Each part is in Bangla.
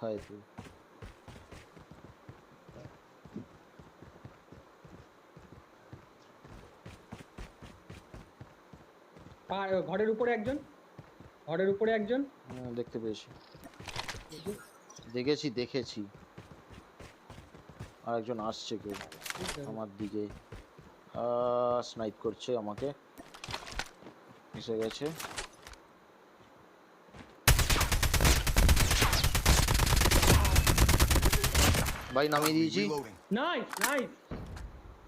কোথায় তুই? ঘরের উপরে একজন, ঘরের উপরে একজন। দেখতে পেয়েছি, দেখেছি দেখেছি। আর একজন আসছে কেউ আমার দিকে, স্নাইপ করছে আমাকে, এসে গেছে। ভাই নামিয়ে দিয়েছি। Nice nice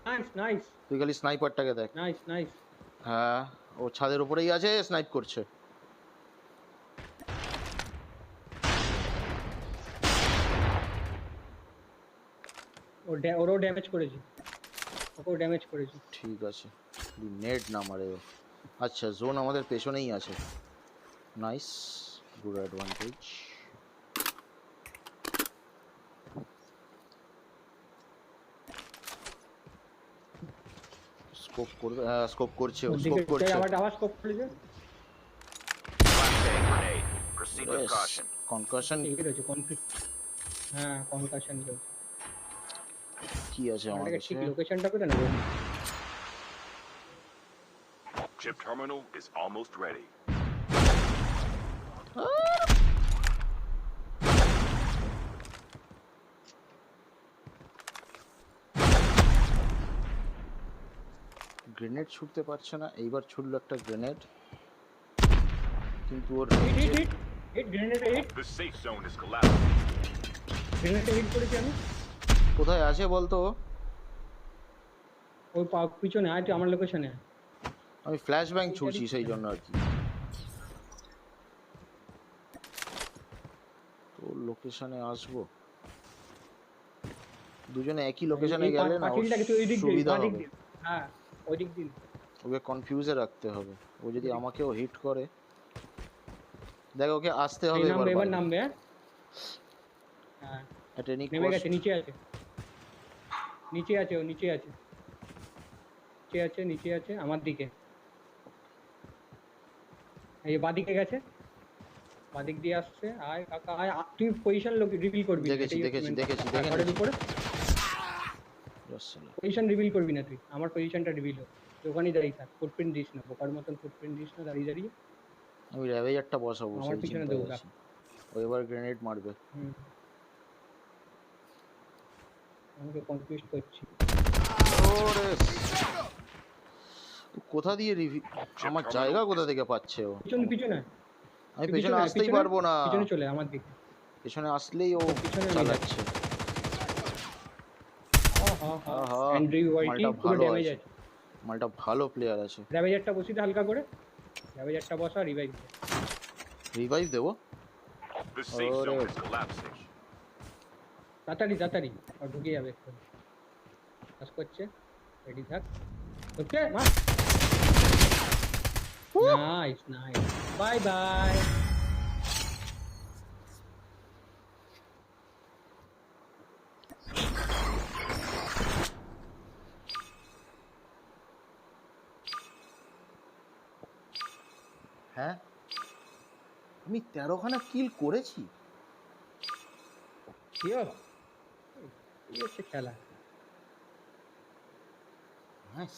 nice nice. তুই খালি স্নাইপারটাকে দেখ। Nice nice. হ্যাঁ, ও ছাদের উপরেই আছে, স্নাইপ করছে। ওরও ড্যামেজ করেছি, ওকেও ড্যামেজ করেছি। ঠিক আছে, নেট না মারে। আচ্ছা, জোন আমাদের পেছনেই আছে। Nice, good advantage. স্কোপ করবে, স্কোপ করছে, ও স্কোপ করছে। আবার স্কোপ করেছে। কনকাশন। হ্যাঁ, কনকাশন রয়েছে। কি আছে আমার কাছে? ঠিক লোকেশনটা পেতে নেব। Chip terminal is almost ready. Grenade ছুটতে পারছে না, এইবার ছুটলো একটা গ্রেনেড, কিন্তু ওর The safe zone is collapsing. গ্রেনেডে হিট করেছি আমি। কোথায় আছে বলতো? ওই পিছনে আয়, তুই আমার লোকেশনে। আমি ফ্ল্যাশ ব্যাং ছুটছি সেই জন্য আর কি। তোর লোকেশনে আসবো, দুজনে একই লোকেশনে গেলে না সুবিধা হবে। হ্যাঁ, ওই দিক দিন। ওকে কনফিউজে রাখতে হবে। ও যদি আমাকেও হিট করে, দেখ ওকে আসতে হবে এবার নামবে। হ্যাঁ, নেমে গেছে, নিচে আছে, নিচে আছে, ও নিচে আছে, নিচে আছে, নিচে আছে আমার দিকে। এই বাদিকে গেছে, বাদিক দিয়ে আসছে। আয় কাকা আয়, তুই পজিশন রিভিল করবি। দেখেছি দেখেছি দেখেছি দেখেছি। ঘরের উপরে পজিশন রিভিল করবি না তুই, আমার পজিশনটা রিভিল হোক। ওখানেই দাঁড়িয়ে থাক, ফুটপ্রিন্ট দিস না, বোকার মতন ফুটপ্রিন্ট দিস না দাঁড়িয়ে দাঁড়িয়ে। আমি র্যাভেজারটা বসাবো, আমার পিছনে দৌড়া। ও এবার গ্রেনেড মারবে। আমাকে কনফিউজ করছি। ওরে কোথা দিয়ে আমার জায়গা কোথা থেকে পাচ্ছে ও? পিছনে আমি পেছনে আসতেই পারবো না। পিছনে চলে আমার দিকে, পেছনে আসলেই ও চালাচ্ছে। মালটা ভালো প্লেয়ার আছে। র্যাভেজারটা বসি দে হালকা করে, র্যাভেজারটা বসা, রিভাইভ দেবো। তাড়াতাড়ি তাড়াতাড়ি, আর ঢুকে যাবে একটু। কাজ করছে, রেডি থাক। ওকে মার। Nice nice, bye bye. হ্যাঁ, আমি 13খানা কিল করেছি। খেলা। নাইস।